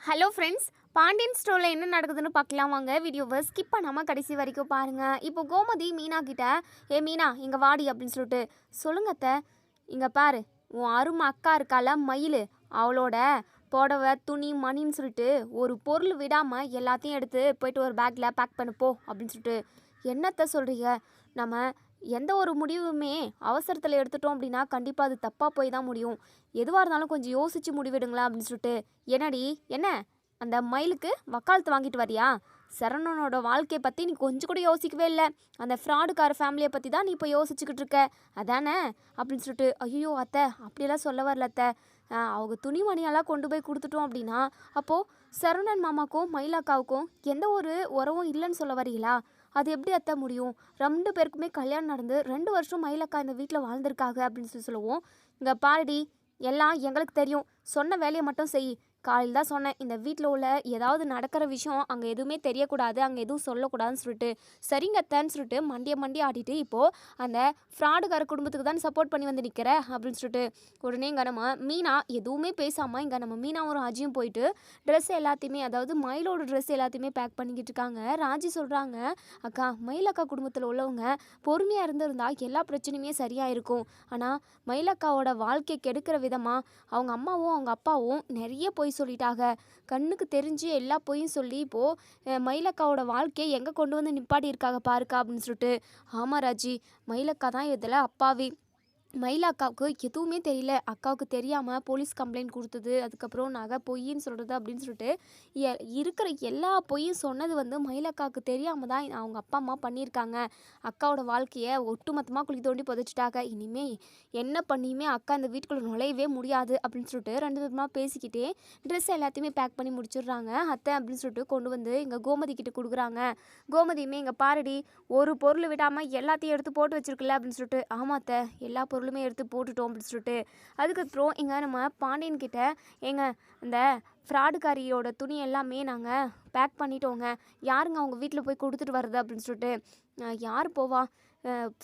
Hello friends, Pandian ஸ்டோரில் என்ன நடக்குதுன்னு பார்க்கலாம் வாங்க. வீடியோவை ஸ்கிப் பண்ணாமல் கடைசி வரைக்கும் பாருங்கள். இப்போ கோமதி மீனா கிட்ட, ஏ மீனா இங்கே வாடி அப்படின்னு சொல்லுங்க அத்தை, இங்கே பாரு உன் அருமை அக்கா இருக்கால மயில், அவளோட புடவை துணி மணின்னு ஒரு பொருள் விடாமல் எல்லாத்தையும் எடுத்து போயிட்டு ஒரு பேக்கில் பேக் பண்ணப்போ அப்படின்னு என்னத்தை சொல்கிறீங்க? நம்ம எந்த ஒரு முடிவுமே அவசரத்தில் எடுத்துட்டோம் அப்படின்னா கண்டிப்பாக அது தப்பாக போய் தான் முடியும். எதுவாக இருந்தாலும் கொஞ்சம் யோசித்து முடிவிடுங்களா அப்படின்னு என்னடி என்ன அந்த மயிலுக்கு வக்காலத்து வாங்கிட்டு வரியா? சரவணனோட வாழ்க்கையை பற்றி நீ கொஞ்சம் கூட யோசிக்கவே இல்லை. அந்த ஃப்ராடுக்கார ஃபேமிலியை பற்றி தான் நீ இப்போ யோசிச்சுக்கிட்டு இருக்க அதானே அப்படின்னு ஐயோ அத்தை அப்படியெல்லாம் சொல்ல வரல அத்தை, அவங்க துணிமணியெல்லாம் கொண்டு போய் கொடுத்துட்டோம் அப்படின்னா அப்போது சரவணன் மாமாக்கும் மயிலாக்காவுக்கும் எந்த ஒரு உறவும் இல்லைன்னு சொல்ல வரீங்களா? அது எப்படி அத்தை முடியும்? 2 பேருக்குமே கல்யாணம் நடந்து 2 வருஷம் மயிலக்கா இந்த வீட்டில் வாழ்ந்திருக்காங்க அப்படின்னு சொல்லுவோம். இங்கே பாருடி, எல்லாம் எங்களுக்கு தெரியும், சொன்ன வேலையை மட்டும் செய். காலையில் தான் சொன்னேன், இந்த வீட்டில் உள்ள ஏதாவது நடக்கிற விஷயம் அங்கே எதுவுமே தெரியக்கூடாது, அங்கே எதுவும் சொல்லக்கூடாதுன்னு சரிங்க அத்தைன்னு மண்டியை ஆடிட்டு இப்போது அந்த ஃப்ராடுகார குடும்பத்துக்கு தான் சப்போர்ட் பண்ணி வந்து நிற்கிற அப்படின்னு உடனே இங்கே நம்ம மீனா எதுவுமே பேசாமல் இங்கே நம்ம மீனாவும் ராஜியும் போயிட்டு ட்ரெஸ் எல்லாத்தையுமே, அதாவது மயிலோட ட்ரெஸ் எல்லாத்தையுமே பேக் பண்ணிக்கிட்டு இருக்காங்க. ராஜி சொல்கிறாங்க, அக்கா மயிலக்கா குடும்பத்தில் உள்ளவங்க பொறுமையாக இருந்திருந்தா எல்லா பிரச்சனையுமே சரியாக இருக்கும். ஆனால் மயிலக்காவோட வாழ்க்கையை கெடுக்கிற விதமாக அவங்க அம்மாவும் அவங்க அப்பாவும் நிறைய போய் சொல்லிட்டாங்க. கண்ணுக்கு தெரிஞ்சு எல்லா பொய்யும் சொல்லி இப்போது மயிலக்காவோட வாழ்க்கையை எங்கே கொண்டு வந்து நிப்பாடி இருக்காங்க பாருக்கா அப்படின்னு ஆமாம் ராஜி, மயிலக்கா தான் இதில் அப்பாவி. மயிலாக்காவுக்கு எதுவுமே தெரியல, அக்காவுக்கு தெரியாமல் போலீஸ் கம்ப்ளைண்ட் கொடுத்தது, அதுக்கப்புறம் நகை பொய்ன்னு சொல்கிறது அப்படின்னு இருக்கிற எல்லா பொய்யும் சொன்னது மயிலாக்காவுக்கு தெரியாமல் தான் அவங்க அப்பா அம்மா பண்ணியிருக்காங்க. அக்காவோட வாழ்க்கையை ஒட்டுமொத்தமாக குழி தோண்டி புதைச்சிட்டாங்க. இனிமேல் என்ன பண்ணியுமே அக்கா இந்த வீட்டுக்குள்ளே நுழையவே முடியாது அப்படின்னு 2 பேருமா பேசிக்கிட்டே ட்ரெஸ் எல்லாத்தையுமே பேக் பண்ணி முடிச்சிடுறாங்க. அத்தை அப்படின்னு கொண்டு வந்து இங்கே கோமதி கிட்ட கொடுக்குறாங்க. கோமதியுமே இங்கே பாருடி, ஒரு பொருள் விடாமல் எல்லாத்தையும் எடுத்து போட்டு வச்சிருக்கல அப்படின்னு ஆமாம் அத்தை, எல்லா பொருளுமே எடுத்து போட்டுட்டோம் அப்படின்னு அதுக்கப்புறம் இங்கே நம்ம பாண்டியன் கிட்ட, ஏங்க இந்த ஃப்ராடுக்காரியோட துணி எல்லாமே நாங்கள் பேக் பண்ணிட்டோங்க, யாருங்க அவங்க வீட்டில் போய் கொடுத்துட்டு வர்றது அப்படின்னு யார் போவா,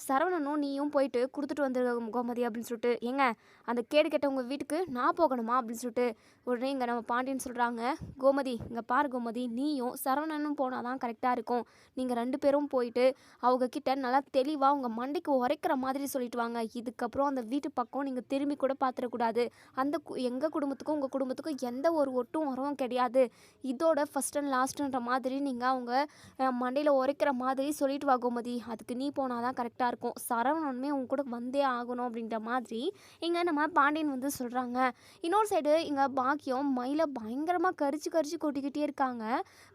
சரவணனும் நீயும் போயிட்டு கொடுத்துட்டு வந்துரு கோமதி அப்படின்னு ஏங்க அந்த கேடு கெட்டவங்க வீட்டுக்கு நான் போகணுமா அப்படின்னு உடனே இங்கே நம்ம பாண்டியன் சொல்கிறாங்க, கோமதி இங்கே பாரு கோமதி, நீயும் சரவணனும் போனால் தான் கரெக்டாக இருக்கும். நீங்கள் 2 பேரும் போயிட்டு அவங்கக்கிட்ட நல்லா தெளிவாக உங்கள் மண்டைக்கு உரைக்கிற மாதிரி சொல்லிட்டு வாங்க. இதுக்கப்புறம் அந்த வீட்டு பக்கம் நீங்கள் திரும்பி கூட பார்த்துடக்கூடாது. அந்த எங்கள் குடும்பத்துக்கும் உங்கள் குடும்பத்துக்கும் எந்த ஒரு ஒட்டும் உறவும் கிடையாது. இதோட ஃபஸ்ட் அண்ட் லாஸ்ட்டுன்ற மாதிரி நீங்கள் அவங்க மண்டையில் உரைக்கிற மாதிரி சொல்லிட்டு வா கோமதி, அதுக்கு நீ போனால் தான் கரெக்டாக இருக்கும். சரவணனுமே உங்க கூட வந்தே ஆகணும் அப்படின்ற மாதிரி இங்கே நம்ம பாண்டியன் சொல்கிறாங்க. இன்னொரு சைடு இங்கே பாக்கியம் மயிலை பயங்கரமாக கரிச்சு கொட்டிக்கிட்டே இருக்காங்க.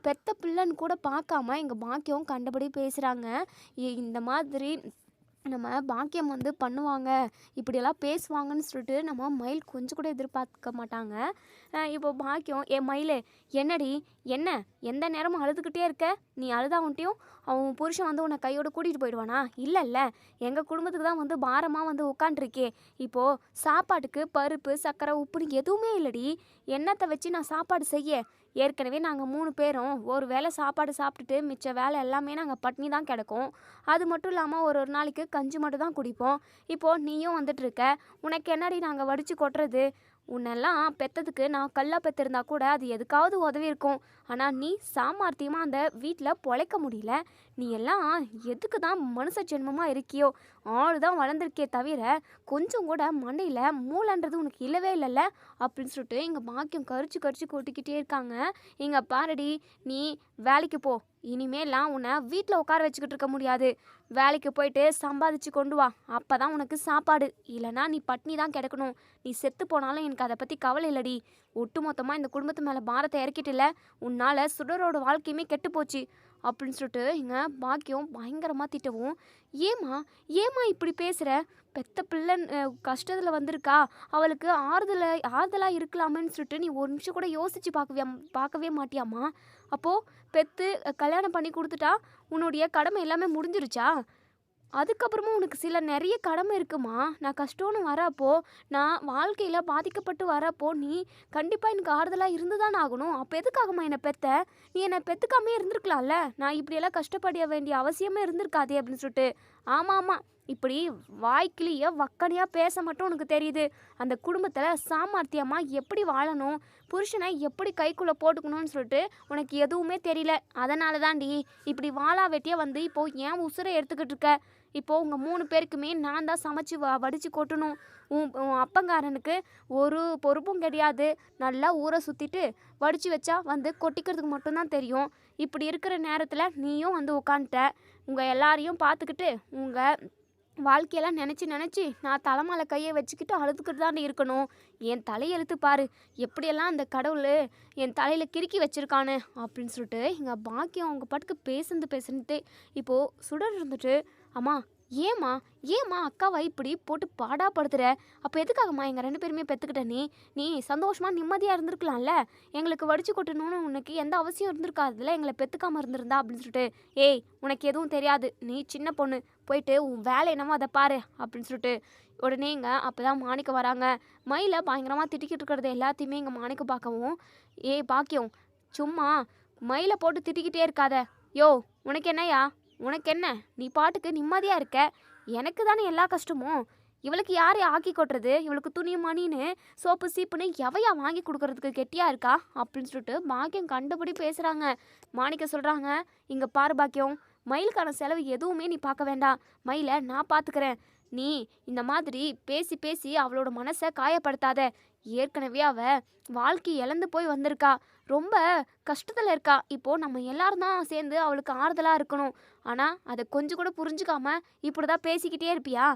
பெத்த பிள்ளைன்னு கூட பார்க்காம இங்கே பாக்கியம் கண்டபடி பேசுகிறாங்க. இந்த மாதிரி நம்ம பாக்கியம் பண்ணுவாங்க, இப்படியெல்லாம் பேசுவாங்கன்னு நம்ம மயில் கொஞ்சம் கூட எதிர்பார்க்க மாட்டாங்க. இப்போ பாக்கியம், ஏ மயிலே என்னடி, என்ன எந்த நேரமும் அழுதுகிட்டே இருக்க? நீ அழுதாவன்ட்டையும் அவன் புருஷன் உன்னை கையோடு கூட்டிகிட்டு போயிடுவானா? இல்லை, எங்கள் குடும்பத்துக்கு தான் பாரமாக உட்காண்ட்ருக்கே. இப்போது சாப்பாட்டுக்கு பருப்பு சர்க்கரை உப்புன்னு எதுவுமே இல்லடி, என்னத்தை வச்சு நான் சாப்பாடு செய்ய? ஏற்கனவே நாங்கள் 3 பேரும் ஒரு வேளை சாப்பாடு சாப்பிட்டுட்டு மிச்ச வேலை எல்லாமே நாங்கள் பட்னி தான் கிடக்கும். அது மட்டும் இல்லாமல் ஒரு நாளைக்கு கஞ்சி மட்டும் தான் குடிப்போம். இப்போது நீயும் வந்துட்டுருக்க, உனக்கு என்னடி நாங்கள் வடித்து கொட்டுறது? உன்னெல்லாம் பெற்றதுக்கு நான் கல்லா பெற்றிருந்தா கூட அது எதுக்காவது உதவி இருக்கும். ஆனால் நீ சாமர்த்தியமாக அந்த வீட்டில் பொழைக்க முடியல. நீ எல்லாம் எதுக்கு தான் மனுஷ ஜென்மமாக இருக்கியோ? ஆள் தான் வளர்ந்துருக்கே தவிர கொஞ்சம் கூட மண்டையில் மூளைன்றது உனக்கு இல்லவே இல்லைல்ல அப்படின்னு இங்கே பாக்கியம் கரிச்சு கொட்டிக்கிட்டே இருக்காங்க. இங்கே பாரடி, நீ வேலைக்கு போ, இனிமேலாம் உன்னை வீட்டில் உட்கார வச்சுக்கிட்டு இருக்க முடியாது. வேலைக்கு போயிட்டு சம்பாதிச்சு கொண்டு வா, அப்போ தான் உனக்கு சாப்பாடு, இல்லைனா நீ பட்னி தான் கிடக்கணும். நீ செத்து போனாலும் எனக்கு அதை பற்றி கவலை இல்லடி. ஒட்டுமொத்தமாக இந்த குடும்பத்து மேலே பாரத்தை இறக்கிட்டில்ல, உன்னால் சுடரோட வாழ்க்கையுமே கெட்டு போச்சு அப்படின்னு இங்கே பாக்கியம் பயங்கரமாக திட்டவும், ஏமா இப்படி பேசுகிற? பெத்த பிள்ளை கஷ்டத்தில் வந்திருக்கா, அவளுக்கு ஆறுதலாக இருக்கலாமேன்னு நீ ஒரு நிமிஷம் கூட யோசித்து பார்க்கவே மாட்டியாம்மா? அப்போது பெற்று கல்யாணம் பண்ணி கொடுத்துட்டா உன்னுடைய கடமை எல்லாமே முடிஞ்சிருச்சா? அதுக்கப்புறமும் உனக்கு நிறைய கடமை இருக்குமா? நான் கஷ்டம்னு வரப்போ, நான் வாழ்க்கையில் பாதிக்கப்பட்டு வரப்போ நீ கண்டிப்பாக எனக்கு ஆறுதலாக இருந்து தான் ஆகணும். அப்போ எதுக்காகம்மா என்னை பெத்த? நீ என்னை பெற்றுக்காமே இருந்திருக்கலாம்ல, நான் இப்படியெல்லாம் கஷ்டப்பட வேண்டிய அவசியமே இருந்திருக்காதே அப்படின்னு ஆமாம் இப்படி வாய்க்கிலேயே வக்கனையாக பேச மட்டும் உனக்கு தெரியுது. அந்த குடும்பத்தில் சாமர்த்தியமாக எப்படி வாழணும், புருஷனை எப்படி கைக்குள்ளே போட்டுக்கணும்னு சொல்லிட்டு உனக்கு எதுவுமே தெரியல. அதனால தாண்டி இப்படி வாளா வெட்டியாக வந்து இப்போது ஏன் உசுரை எடுத்துக்கிட்டு இருக்க. இப்போது உங்கள் 3 பேருக்குமே நான் தான் சமைச்சு வடித்து கொட்டணும். உன் உன் அப்பங்காரனுக்கு ஒரு பொறுப்பும் கிடையாது. நல்லா ஊரை சுற்றிட்டு வடித்து வச்சா வந்து கொட்டிக்கிறதுக்கு மட்டும்தான் தெரியும். இப்படி இருக்கிற நேரத்தில் நீயும் வந்து உட்காந்துட்ட. உங்கள் எல்லாரையும் பார்த்துக்கிட்டு உங்கள் வாழ்க்கையெல்லாம் நினச்சி நான் தலைமையில கையை வச்சுக்கிட்டு அழுதுகிட்டு தான் இருக்கணும். என் தலையெழுத்து பாரு, எப்படியெல்லாம் அந்த கடவுள் என் தலையில் கிறுக்கி வச்சுருக்கானு அப்படின்னு சொல்லிட்டு எங்கள் பாக்கியம் அவங்க பாட்டுக்கு பேசுன்ட்டு இப்போது சுடர் இருந்துட்டு, அம்மா ஏம்மா அக்காவை இப்படி போட்டு பாடாப்படுத்துகிற. அப்போ எதுக்காகம்மா எங்கள் 2 பேருமே பெற்றுக்கிட்ட நீ சந்தோஷமாக நிம்மதியாக இருந்திருக்கலாம்ல. எங்களுக்கு வடித்து கொட்டணும்னு உனக்கு எந்த அவசியம் இருந்திருக்காதுல எங்களை பெற்றுக்காமல் இருந்திருந்தா அப்படின்னு சொல்லிட்டு. ஏய், உனக்கு எதுவும் தெரியாது, நீ சின்ன பொண்ணு, போயிட்டு உன் வேலை என்னமோ அதை பாரு அப்படின்னு சொல்லிட்டு உடனே அப்போ தான் மாணிக்கம் வராங்க. மயிலை பயங்கரமாக திட்டிக்கிட்டு இருக்கிறது எல்லாத்தையுமே எங்கள் மாணிக்கம் பார்க்கவும், ஏய் பாக்கியம், சும்மா மயிலை போட்டு திட்டிக்கிட்டே இருக்காத. யோ, உனக்கு என்னையா, உனக்கு என்ன, நீ பாட்டுக்கு நிம்மதியாக இருக்க, எனக்கு தானே எல்லா கஷ்டமும். இவளுக்கு யார் ஆக்கி கொட்டுறது, இவளுக்கு துணி மணின்னு சோப்பு சீப்புன்னு எவையா வாங்கி கொடுக்கறதுக்கு கெட்டியாக இருக்கா அப்படின்னு சொல்லிட்டு பாக்கியம் கண்டுபடி பேசுகிறாங்க. மாணிக்க சொல்கிறாங்க, இங்கே பாரு பாக்கியம், மயிலுக்கான செலவு எதுவுமே நீ பார்க்க வேண்டாம், மயிலை நான் பார்த்துக்கிறேன். நீ இந்த மாதிரி பேசி அவளோட மனசை காயப்படுத்தாத. ஏற்கனவே அவள் வாழ்க்கை இழந்து போய் வந்திருக்கா, ரொம்ப கஷ்டத்தில் இருக்கா. இப்போது நம்ம எல்லாரும் தான் சேர்ந்து அவளுக்கு ஆறுதலாக இருக்கணும். ஆனால் அதை கொஞ்சம் கூட புரிஞ்சுக்காம இப்படி தான் பேசிக்கிட்டே இருப்பியா?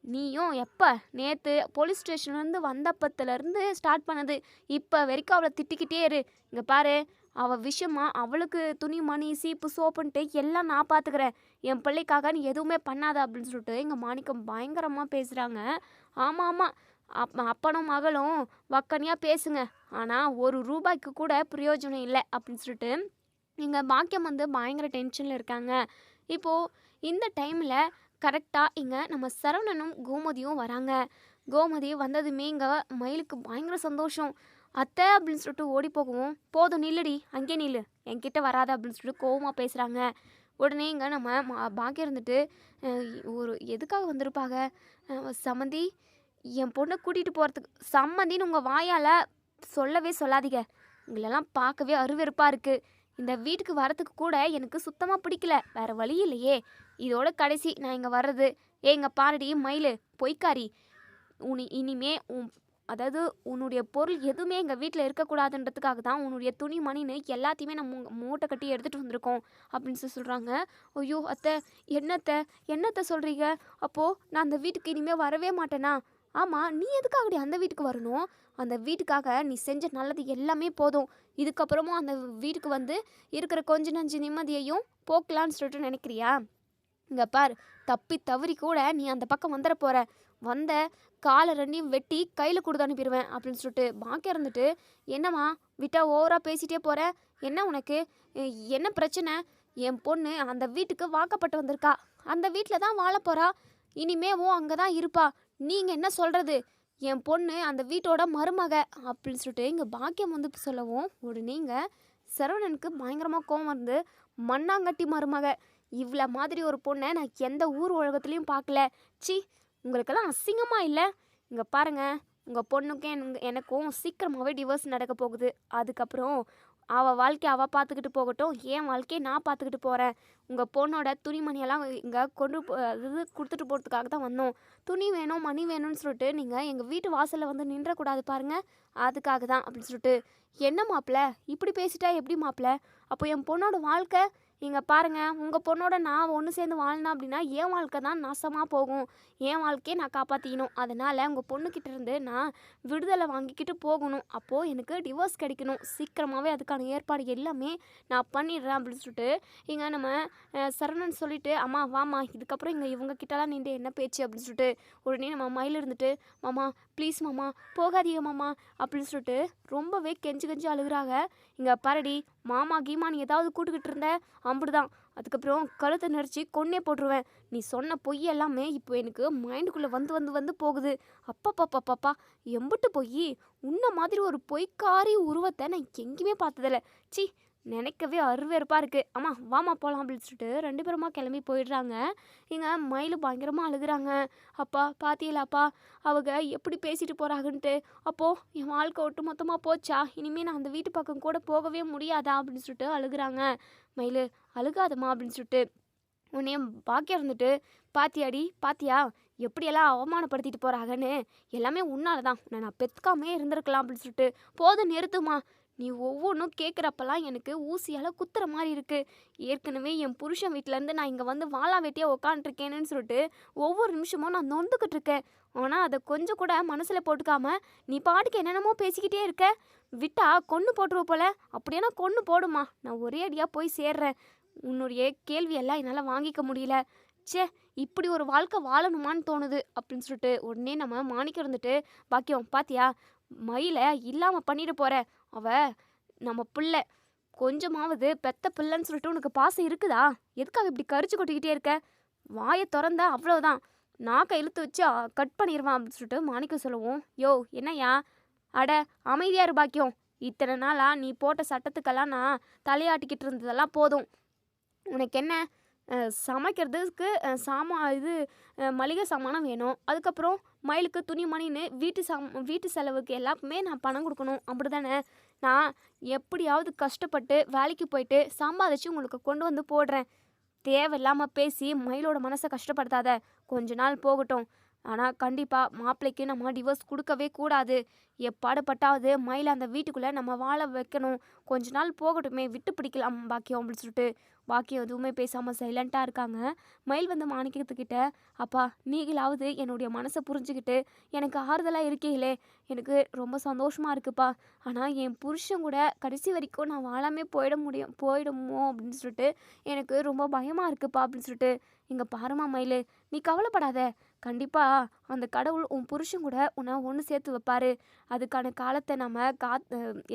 நீயும் எப்போ நேற்று போலீஸ் ஸ்டேஷன்லேருந்து வந்தப்பத்துலேருந்து ஸ்டார்ட் பண்ணது இப்போ வரைக்கும் அவளை திட்டிக்கிட்டே இரு. இங்கே பாரு, அவள் விஷயமா அவளுக்கு துணி மணி சீப்பு சோப்புன்ட்டு எல்லாம் நான் பார்த்துக்கிறேன். என் பிள்ளைக்காக நீ எதுவுமே பண்ணாத அப்படின்னு சொல்லிட்டு எங்கள் மாணிக்கம் பயங்கரமாக பேசுகிறாங்க. ஆமாம், அப்பனும் மகளும் வக்கனியாக பேசுங்க, ஆனால் ₹1 கூட பிரயோஜனம் இல்லை அப்படின்னு சொல்லிட்டு எங்கள் பாக்கியம் வந்து பயங்கர டென்ஷனில் இருக்காங்க. இப்போது இந்த டைமில் கரெக்டாக இங்கே நம்ம சரவணனும் கோமதியும் வராங்க. கோமதி வந்ததுமே இங்கே மயிலுக்கு பயங்கர சந்தோஷம். அத்தை அப்படின்னு சொல்லிட்டு ஓடி போகவும், போதும் நில்லுடி, அங்கே நில்லு, என்கிட்ட வராத அப்படின்னு சொல்லிட்டு கோவமாக பேசுகிறாங்க. உடனே இங்கே நம்ம பாக்கியம் இருந்துட்டு, ஒரு எதுக்காக வந்திருப்பாங்க, சம்மந்தி என் பொண்ணை கூட்டிகிட்டு போகிறதுக்கு. சம்மந்தின்னு உங்கள் வாயால் சொல்லவே சொல்லாதீங்க, உங்களெல்லாம் பார்க்கவே அருவெறுப்பாக இருக்குது. இந்த வீட்டுக்கு வரத்துக்கு கூட எனக்கு சுத்தமாக பிடிக்கல, வேறு வழி இல்லையே, இதோட கடைசி நான் இங்கே வர்றது. இங்கே பாருடி மயிலு பொய்க்காரி, இனிமே அதாவது உன்னுடைய பொருள் எதுவுமே எங்கள் வீட்டில் இருக்கக்கூடாதுன்றதுக்காக தான் உன்னுடைய துணி மணின்னு எல்லாத்தையுமே நம்ம மூட்டை கட்டி எடுத்துகிட்டு வந்திருக்கோம் அப்படின்னு சொல்கிறாங்க. ஐயோ அத்தை, என்னத்தை சொல்கிறீங்க? அப்போது நான் அந்த வீட்டுக்கு இனிமேல் வரவே மாட்டேனா? ஆமாம், நீ எதுக்காகடி அந்த வீட்டுக்கு வரணும்? அந்த வீட்டுக்காக நீ செஞ்ச நல்லது எல்லாமே போதும். இதுக்கப்புறமும் அந்த வீட்டுக்கு வந்து இருக்கிற கொஞ்ச நஞ்சு நிம்மதியையும் போக்கலான்னு சொல்லிட்டு நினைக்கிறியா? இங்கே பார், தப்பி தவறி கூட நீ அந்த பக்கம் வந்துட போகிற, வந்த காலை 2 வெட்டி கையில் கொடுத்து அனுப்பிடுவேன் அப்படின்னு சொல்லிட்டு பாக்கியம் இருந்துட்டு, என்னம்மா விட்டா ஓவராக பேசிகிட்டே போகிற, என்ன உனக்கு என்ன பிரச்சனை? என் பொண்ணு அந்த வீட்டுக்கு வாக்கப்பட்டு வந்திருக்கா, அந்த வீட்டில் தான் வாழ போகிறா, இனிமேவும் அங்கே தான் இருப்பா. நீங்கள் என்ன சொல்கிறது? என் பொண்ணு அந்த வீட்டோட மருமக அப்படின்னு சொல்லிட்டு இங்கே பாக்கியம் வந்து சொல்லவும், உடனே இங்கே சரவணனுக்கு பயங்கரமாக கோவம் வந்து, மண்ணாங்கட்டி மருமக, இவ்வளோ மாதிரி ஒரு பொண்ணை நான் எந்த ஊர் உலகத்துலேயும் பார்க்கல. சி, உங்களுக்கெல்லாம் அசிங்கமாக இல்லை? இங்கே பாருங்கள், உங்கள் பொண்ணுக்கும் எனக்கும் சீக்கிரமாகவே டிவோர்ஸ் நடக்க போகுது. அதுக்கப்புறம் அவள் வாழ்க்கையை அவள் பார்த்துக்கிட்டு போகட்டும், என் வாழ்க்கையை நான் பார்த்துக்கிட்டு போகிறேன். உங்கள் பொண்ணோட துணிமணியெல்லாம் இங்கே அதாவது கொடுத்துட்டு போகிறதுக்காக தான் வந்தோம். துணி வேணும் மணி வேணும்னு சொல்லிட்டு நீங்கள் எங்கள் வீட்டு வாசலில் வந்து நின்றக்கூடாது பாருங்கள், அதுக்காக தான் அப்படின்னு சொல்லிட்டு. என்ன மாப்பிள்ள இப்படி பேசிட்டா எப்படி மாப்பிள்ள? அப்போ என் பொண்ணோட வாழ்க்கை இங்கே பாருங்கள், உங்கள் பொண்ணோட நான் ஒன்று சேர்ந்து வாழ்னா அப்படின்னா என் வாழ்க்கை தான் நாசமாக போகும். என் வாழ்க்கையை நான் காப்பாற்றிக்கணும். அதனால் உங்கள் பொண்ணுக்கிட்ட இருந்து நான் விடுதலை வாங்கிக்கிட்டு போகணும். அப்போது எனக்கு டிவோர்ஸ் கிடைக்கணும். சீக்கிரமாகவே அதுக்கான ஏற்பாடு எல்லாமே நான் பண்ணிடுறேன் அப்படின்னு சொல்லிட்டு இங்கே நம்ம சரவணன் சொல்லிவிட்டு, அம்மா வாம்மா, இதுக்கப்புறம் இங்கே இவங்கக்கிட்டலாம் நின்று என்ன பேச்சு அப்படின்னு சொல்லிட்டு உடனே நம்ம மயில் இருந்துட்டு, மாமா ப்ளீஸ் மாமா போகாதீங்க மாமா அப்படின்னு சொல்லிட்டு ரொம்பவே கெஞ்சி அழுகுறாங்க. இங்கே பாரடி, மாமா கீமா நீ ஏதாவது கூட்டுக்கிட்டு இருந்த அம்புடுதான், அதுக்கப்புறம் கழுத்தை நெரிச்சி கொன்னே போட்டுருவேன். நீ சொன்ன பொய் எல்லாமே இப்போ எனக்கு மைண்டுக்குள்ளே வந்து போகுது. அப்பா எம்பிட்டு பொய், உன்ன மாதிரி ஒரு பொய்க்காரி உருவத்தை நான் எங்கேயுமே பார்த்ததில்ல. சி, நினைக்கவே அருவருப்பாக இருக்குது. அம்மா வாமா போகலாம் அப்படின்னு சொல்லிட்டு 2 பேருமா கிளம்பி போயிடுறாங்க. இங்கே மயில் பயங்கரமாக அழுகுறாங்க. அப்பா பாத்தீங்களாப்பா அவங்க எப்படி பேசிட்டு போகிறாங்கன்ட்டு. அப்போது என் வாழ்க்கை ஒட்டு மொத்தமாக போச்சா, இனிமேல் நான் அந்த வீட்டு பக்கம் கூட போகவே முடியாதா அப்படின்னு சொல்லிட்டு அழுகுறாங்க. மயில் அழுகாதம்மா அப்படின்னு சொல்லிட்டு உன்னையும் பாக்கியம் இருந்துட்டு, பாத்தியாடி பாத்தியா எப்படியெல்லாம் அவமானப்படுத்திட்டு போகிறாங்கன்னு, எல்லாமே உன்னால தான், நான் பெத்துக்காமே இருந்திருக்கலாம் அப்படின்னு சொல்லிட்டு, போதும் நிறுத்துமா, நீ ஒவ்வொன்றும் கேட்குறப்பெல்லாம் எனக்கு ஊசியால் குத்துற மாதிரி இருக்குது. ஏற்கனவே என் புருஷன் வீட்டிலேருந்து நான் இங்கே வந்து வாழா வெட்டியாக உக்காண்ட்ருக்கேன்னு சொல்லிட்டு ஒவ்வொரு நிமிஷமும் நான் நொந்துக்கிட்டு இருக்கேன். ஆனால் அதை கொஞ்சம் கூட மனசில் போட்டுக்காம நீ பாட்டுக்கு என்னென்னமோ பேசிக்கிட்டே இருக்க. விட்டா கொன்று போட்டுருவ போல. அப்படியேனா கொன்று போடுமா, நான் ஒரே அடியாக போய் சேர்றேன். உன்னுடைய கேள்வியெல்லாம் என்னால் வாங்கிக்க முடியல. ச்சே, இப்படி ஒரு வாழ்க்கை வாழணுமான்னு தோணுது அப்படின்னு சொல்லிட்டு உடனே நம்ம மாணிக்கம் இருந்துட்டு, பாக்கியம் பாத்தியா மயிலை இல்லாமல் பண்ணிட்டு போற, அவ நம்ம பிள்ளை, கொஞ்சமாவது பெத்த பிள்ளைன்னு சொல்லிட்டு உனக்கு பாசம் இருக்குதா? எதுக்காக இப்படி கரிச்சு கொட்டிக்கிட்டே இருக்க? வாயை திறந்த அவ்வளோதான், நாக்கை இழுத்து வச்சு கட் பண்ணிடுவான் அப்படின்னு சொல்லிட்டு மாணிக்கம் சொல்லவும், யோ என்னையா, அட அமைதியாக இரு பாக்கியம், இத்தனை நாளா நீ போட்ட சட்டத்துக்கெல்லாம் நான் தலையாட்டிக்கிட்டு இருந்ததெல்லாம் போதும். உனக்கு என்ன சமைக்கிறதுக்கு மளிகை சாமானம் வேணும், அதுக்கப்புறம் மயிலுக்கு துணிமணின்னு வீட்டு செலவுக்கு எல்லாமே நான் பணம் கொடுக்கணும், அப்படி தானே? நான் எப்படியாவது கஷ்டப்பட்டு வேலைக்கு போயிட்டு சம்பாதிச்சு உங்களுக்கு கொண்டு வந்து போடுறேன். தேவையில்லாமல் பேசி மயிலோட மனசை கஷ்டப்படுத்தாத. கொஞ்ச நாள் போகட்டும், ஆனால் கண்டிப்பாக மாப்பிள்ளைக்கு நம்ம டிவோர்ஸ் கொடுக்கவே கூடாது. எப்பாடுபட்டாவது மயிலை அந்த வீட்டுக்குள்ளே நம்ம வாழ வைக்கணும். கொஞ்ச நாள் போகட்டுமே, விட்டு பிடிக்கலாம் பாக்கியம் அப்படின்னு சொல்லிட்டு பாக்கியம் எதுவுமே பேசாமல் சைலண்ட்டாக இருக்காங்க. மயில் வந்து மாணிக்கத்துக்கிட்ட, அப்பா நீங்களாவது என்னுடைய மனசை புரிஞ்சுக்கிட்டு எனக்கு ஆறுதலாக இருக்கீங்களே, எனக்கு ரொம்ப சந்தோஷமாக இருக்குப்பா. ஆனால் என் புருஷன் கூட கடைசி வரைக்கும் நான் வாழாமே போயிடுமோ அப்படின்னு சொல்லிட்டு எனக்கு ரொம்ப பயமாக இருக்குப்பா அப்படின்னு சொல்லிட்டு, இங்கே பாருமா மயில், நீ கவலைப்படாத, கண்டிப்பாக அந்த கடவுள் உன் புருஷன் கூட உன்னை ஒன்று சேர்த்து வைப்பார். அதுக்கான காலத்தை நம்ம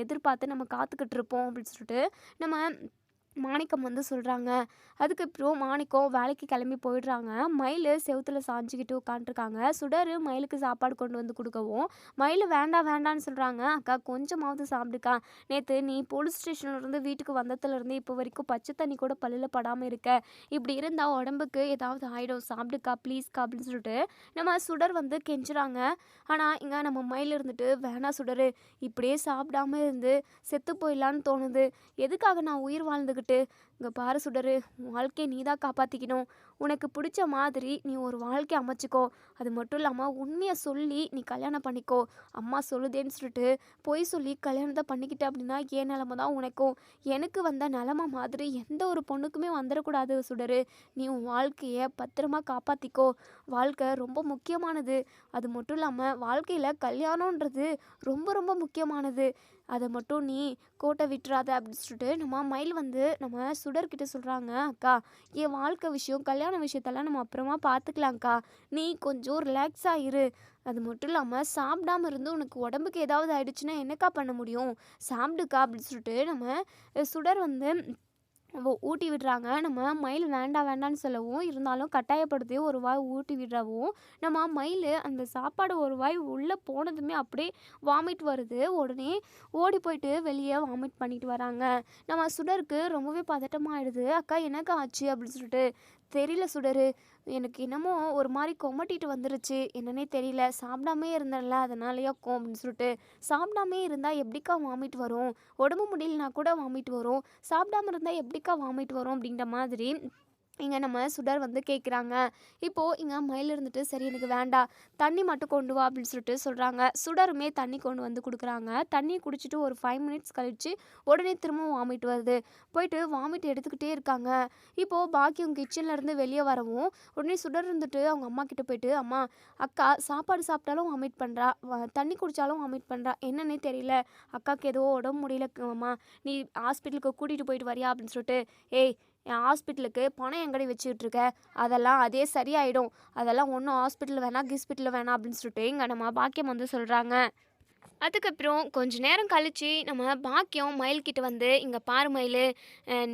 எதிர்பார்த்து நம்ம காத்துக்கிட்டு இருப்போம் அப்படின்னு சொல்லிட்டு நம்ம மாணிக்கம் வந்து சொல்கிறாங்க. அதுக்கப்புறம் மாணிக்கம் வேலைக்கு கிளம்பி போயிடுறாங்க. மயில் செவுத்துல சாஞ்சிக்கிட்டு உட்காந்துருக்காங்க. சுடர் மயிலுக்கு சாப்பாடு கொண்டு வந்து கொடுக்கவும், மயில் வேண்டாம் வேண்டான்னு சொல்கிறாங்க. அக்கா கொஞ்சமாவது சாப்பிடுக்கா, நேற்று நீ போலீஸ் ஸ்டேஷன்லேருந்து வீட்டுக்கு வந்ததுலேருந்து இப்போ வரைக்கும் பச்சை தண்ணி கூட பல்லில் படாமல் இருக்க, இப்படி இருந்தால் உடம்புக்கு ஏதாவது ஆகிடும், சாப்பிடுக்கா ப்ளீஸ்க்கா அப்படின்னு சொல்லிட்டு நம்ம சுடர் வந்து கெஞ்சுறாங்க. ஆனால் இங்கே நம்ம மயில் இருந்துட்டு, வேணாம் சுடர், இப்படியே சாப்பிடாம இருந்து செத்து போயிடலான்னு தோணுது, எதுக்காக நான் உயிர் வாழ்ந்துக்கிட்டு, இங்கே பாரு சுடரு, வாழ்க்கையை நீ தான் காப்பாற்றிக்கணும். உனக்கு பிடிச்ச மாதிரி நீ ஒரு வாழ்க்கை அமைச்சிக்கோ. அது மட்டும் இல்லாமல் உண்மையை சொல்லி நீ கல்யாணம் பண்ணிக்கோ. அம்மா சொல்லுதேன்னு சொல்லிட்டு பொய் சொல்லி கல்யாணத்தை பண்ணிக்கிட்ட அப்படின்னா என் நிலமை தான் உனக்கும் எனக்கு வந்த நிலமை மாதிரி எந்த ஒரு பொண்ணுக்குமே வந்துடக்கூடாது சுடரு. நீ உன் வாழ்க்கையை பத்திரமா காப்பாற்றிக்கோ. வாழ்க்கை ரொம்ப முக்கியமானது. அது மட்டும் இல்லாமல் வாழ்க்கையில் கல்யாணன்றது ரொம்ப ரொம்ப முக்கியமானது. அதை மட்டும் நீ கோட்டை விட்டுறாத அப்படின்னு சொல்லிட்டு நம்ம மயில் வந்து நம்ம சுடர்கிட்ட சொல்கிறாங்க. அக்கா என் வாழ்க்கை விஷயம் கல்யாண விஷயத்தெல்லாம் நம்ம அப்புறமா பார்த்துக்கலாம்க்கா, நீ கொஞ்சம் ரிலாக்ஸாக இரு. அது மட்டும் இல்லாமல் சாப்பிடாம இருந்து உனக்கு உடம்புக்கு ஏதாவது ஆயிடுச்சுன்னா என்னக்கா பண்ண முடியும், சாப்பிடுக்கா அப்படின்னு சொல்லிட்டு நம்ம சுடர் வந்து ஊட்டி விடுறாங்க. நம்ம மயில் வேண்டாம் வேண்டான்னு சொல்லவும், இருந்தாலும் கட்டாயப்படுத்தி ஒரு வாய் ஊட்டி விடுறவும், நம்ம மயில் அந்த சாப்பாடு ஒரு வாய் உள்ளே போனதுமே அப்படியே வாமிட் வருது. உடனே ஓடி போயிட்டு வெளியே வாமிட் பண்ணிட்டு வராங்க. நம்ம சுடருக்கு ரொம்பவே பதட்டமாகிடுது. அக்கா என்னக்கா ஆச்சு அப்படின்னு சொல்லிட்டு, தெரியல சுடரு, எனக்கு என்னமோ ஒரு மாதிரி கொமட்டிட்டு வந்துருச்சு, என்னன்னே தெரியல, சாப்பிடாமே இருந்தேன்ல அதனாலயாக்கும் அப்படின்னு சொல்லிட்டு, சாப்பிடாமே இருந்தால் எப்படிக்கா வாமிட் வரும், உடம்பு முடியலனா கூட வாமிட் வரும், சாப்பிடாம இருந்தால் எப்படிக்கா வாமிட் வரும் அப்படின்ற மாதிரி இங்கே நம்ம சுடர் வந்து கேட்குறாங்க. இப்போது இங்கே மயில் இருந்துட்டு, சரி எனக்கு வேண்டாம், தண்ணி மட்டும் கொண்டு வா அப்படின்னு சொல்லிட்டு சொல்கிறாங்க. சுடருமே தண்ணி கொண்டு வந்து கொடுக்குறாங்க. தண்ணி குடிச்சிட்டு ஒரு 5 மினிட்ஸ் கழித்து உடனே திரும்பவும் வாமிட் வருது. போயிட்டு வாமிட் எடுத்துக்கிட்டே இருக்காங்க. இப்போது பாக்கியம் கிச்சன்லேருந்து வெளியே வரவும் உடனே சுடர் இருந்துட்டு அவங்க அம்மா கிட்ட போயிட்டு, அம்மா அக்கா சாப்பாடு சாப்பிட்டாலும் வாமிட் பண்ணுறா, தண்ணி குடித்தாலும் வாமிட் பண்ணுறா, என்னன்னே தெரியல, அக்காவுக்கு ஏதோ உடம்பு முடியல அம்மா, நீ ஹாஸ்பிட்டலுக்கு கூட்டிகிட்டு போயிட்டு வரியா அப்படின்னு சொல்லிட்டு, ஏய் என் ஹாஸ்பிட்டலுக்கு பணம் எங்கடி வச்சுக்கிட்டு இருக்க, அதெல்லாம் அதே சரியாயிடும், அதெல்லாம் ஒன்றும் ஹாஸ்பிட்டல் வேணாம் கிஸ்பிட்டல் வேணாம் அப்படின்னு சொல்லிட்டு இங்கே நம்ம பாக்கியம் வந்து சொல்கிறாங்க. அதுக்கப்புறம் கொஞ்ச நேரம் கழிச்சு நம்ம பாக்கியம் மயில்கிட்ட வந்து, "இங்க பாரு மயிலு,